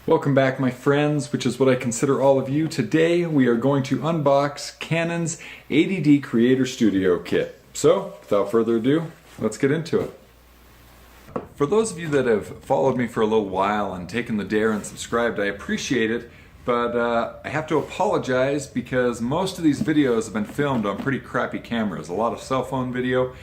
Welcome back, my friends, which is what I consider all of you. Today we are going to unbox Canon's ADD Creator Studio Kit. So, without further ado, let's get into it. For those of you that have followed me for a little while and taken the dare and subscribed, I appreciate it, but I have to apologize because most of these videos have been filmed on pretty crappy cameras, a lot of cell phone video,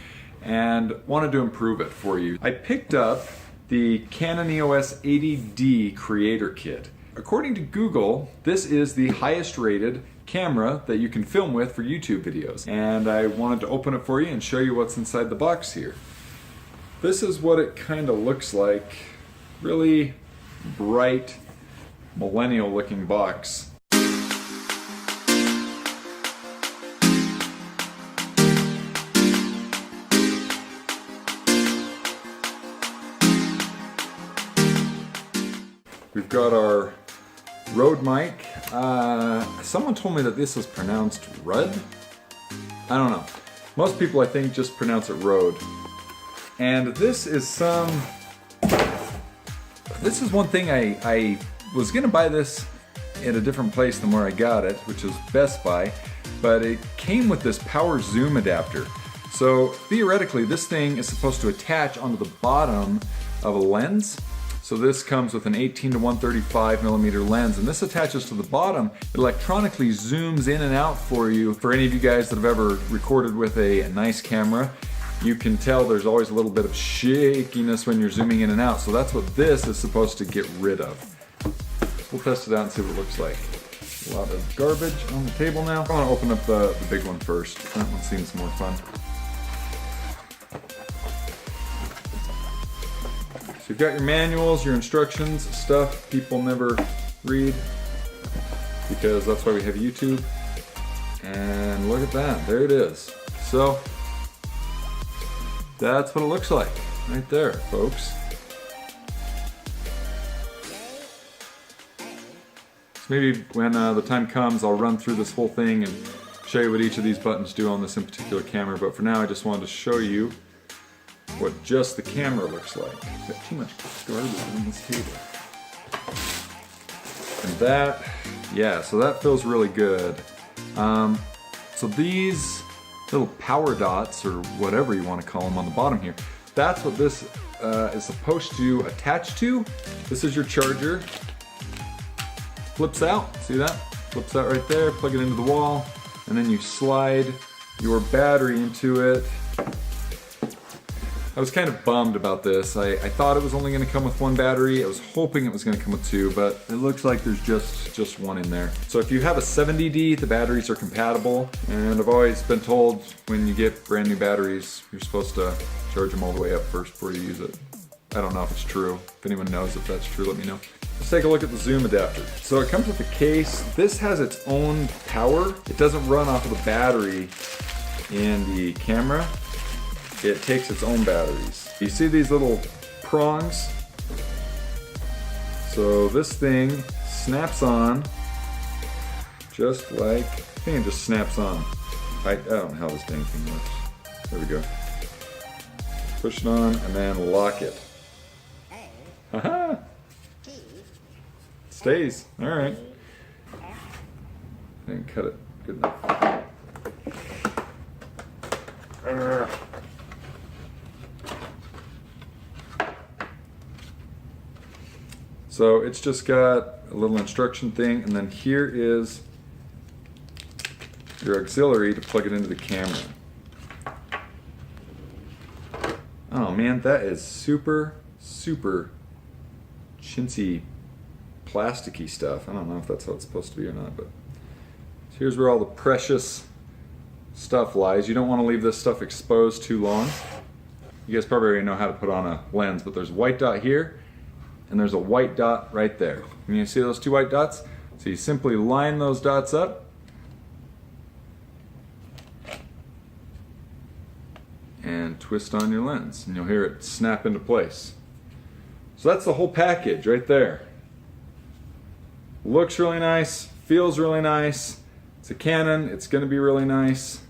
and wanted to improve it for you. I picked up the Canon EOS ADD Creator Kit. According to Google, this is the highest rated camera that you can film with for YouTube videos. And I wanted to open it for you and show you what's inside the box here. This is what it kind of looks like. Really bright, millennial looking box. We've got our Rode mic. Someone told me that this is pronounced Rudd. I don't know. Most people, I think, just pronounce it Rode. And this is one thing I was gonna buy this at a different place than where I got it, which is Best Buy, but it came with this power zoom adapter. So theoretically, this thing is supposed to attach onto the bottom of a lens. So this comes with an 18 to 135 millimeter lens, and this attaches to the bottom. It electronically zooms in and out for you. For any of you guys that have ever recorded with a nice camera, you can tell there's always a little bit of shakiness when you're zooming in and out. So that's what this is supposed to get rid of. We'll test it out and see what it looks like. A lot of garbage on the table now. I want to open up the big one first. That one seems more fun. So you've got your manuals, your instructions, stuff people never read, because that's why we have YouTube. And look at that, there it is. So that's what it looks like right there, folks. So maybe when the time comes, I'll run through this whole thing and show you what each of these buttons do on this in particular camera, but for now I just wanted to show you what just the camera looks like. Got too much garbage on this table. And that, yeah, so that feels really good. So these little power dots, or whatever you want to call them on the bottom here, that's what this is supposed to attach to. This is your charger. Flips out, see that? Flips out right there, plug it into the wall, and then you slide your battery into it. I was kind of bummed about this. I thought it was only going to come with one battery. I was hoping it was going to come with two, but it looks like there's just one in there. So if you have a 70D, the batteries are compatible. And I've always been told when you get brand new batteries, you're supposed to charge them all the way up first before you use it. I don't know if it's true. If anyone knows if that's true, let me know. Let's take a look at the zoom adapter. So it comes with a case. This has its own power. It doesn't run off of the battery in the camera. It takes its own batteries. You see these little prongs? So this thing snaps on just like, I think it just snaps on. I don't know how this dang thing works. There we go. Push it on and then lock it. Haha! Stays. Alright. Didn't cut it good enough. So it's just got a little instruction thing, and then here is your auxiliary to plug it into the camera. Oh man, that is super, super chintzy, plasticky stuff. I don't know if that's how it's supposed to be or not, but so here's where all the precious stuff lies. You don't want to leave this stuff exposed too long. You guys probably already know how to put on a lens, but there's a white dot here, and there's a white dot right there. Can you see those two white dots? So you simply line those dots up and twist on your lens, and you'll hear it snap into place. So that's the whole package right there. Looks really nice, feels really nice. It's a Canon, it's going to be really nice.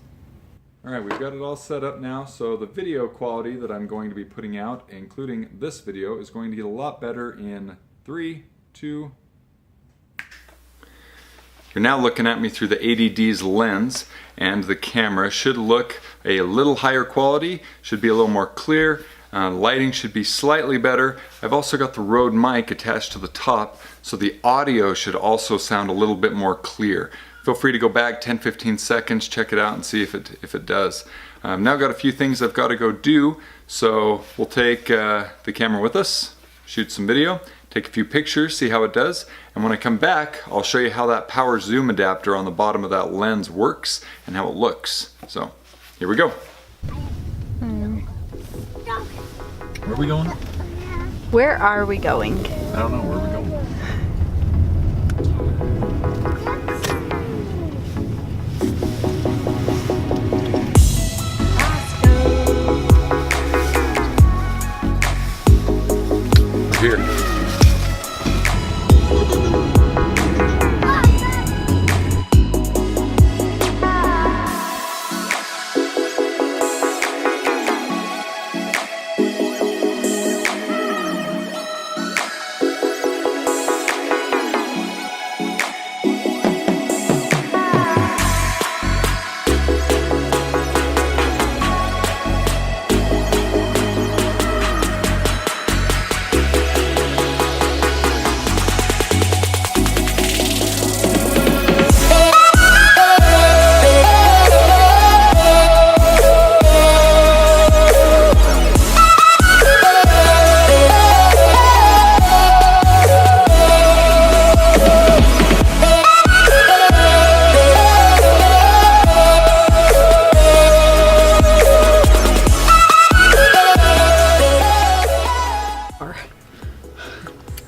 Alright, we've got it all set up now, so the video quality that I'm going to be putting out, including this video, is going to get a lot better in 3, 2, You're now looking at me through the 80D's lens, and the camera should look a little higher quality, should be a little more clear. Lighting should be slightly better. I've also got the Rode mic attached to the top, so the audio should also sound a little bit more clear. Feel free to go back 10-15 seconds, check it out and see if it does. I've now got a few things I've got to go do, so we'll take the camera with us, shoot some video, take a few pictures, see how it does, and when I come back, I'll show you how that power zoom adapter on the bottom of that lens works and how it looks. So, here we go. Where are we going? Where are we going? I don't know. Where are we going? We're here.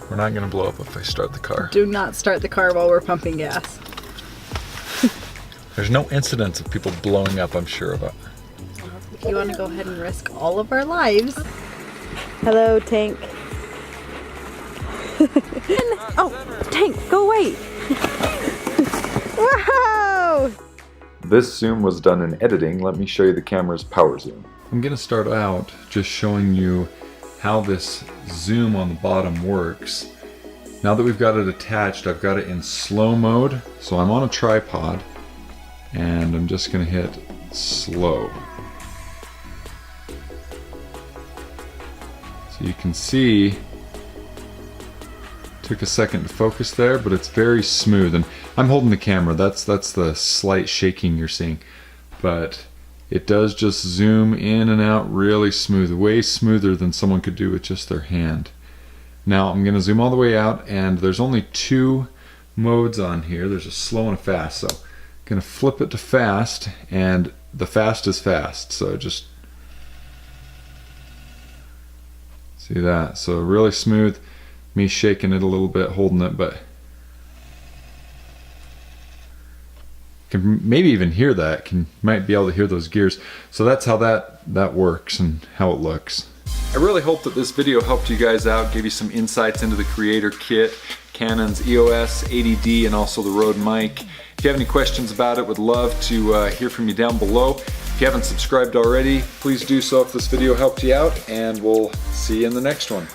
We're not gonna blow up if I start the car. Do not start the car while we're pumping gas. There's no incidents of people blowing up, I'm sure of it. If you want to go ahead and risk all of our lives. Hello, Tank. Oh, Tank, go away. Wow! This zoom was done in editing. Let me show you the camera's power zoom. I'm gonna start out just showing you how this zoom on the bottom works. Now that we've got it attached, I've got it in slow mode. So I'm on a tripod and I'm just gonna hit slow. So you can see, took a second to focus there, but it's very smooth. And I'm holding the camera, that's the slight shaking you're seeing. But it does just zoom in and out really smooth, way smoother than someone could do with just their hand. Now I'm going to zoom all the way out, and there's only two modes on here. There's a slow and a fast. So I'm going to flip it to fast, and the fast is fast. So just see that. So really smooth. Me shaking it a little bit, holding it, but can maybe even hear that. Might be able to hear those gears. So that's how that works and how it looks. I really hope that this video helped you guys out, gave you some insights into the Creator Kit, Canon's EOS, 80D, and also the Rode mic. If you have any questions about it, would love to hear from you down below. If you haven't subscribed already, please do so if this video helped you out, and we'll see you in the next one.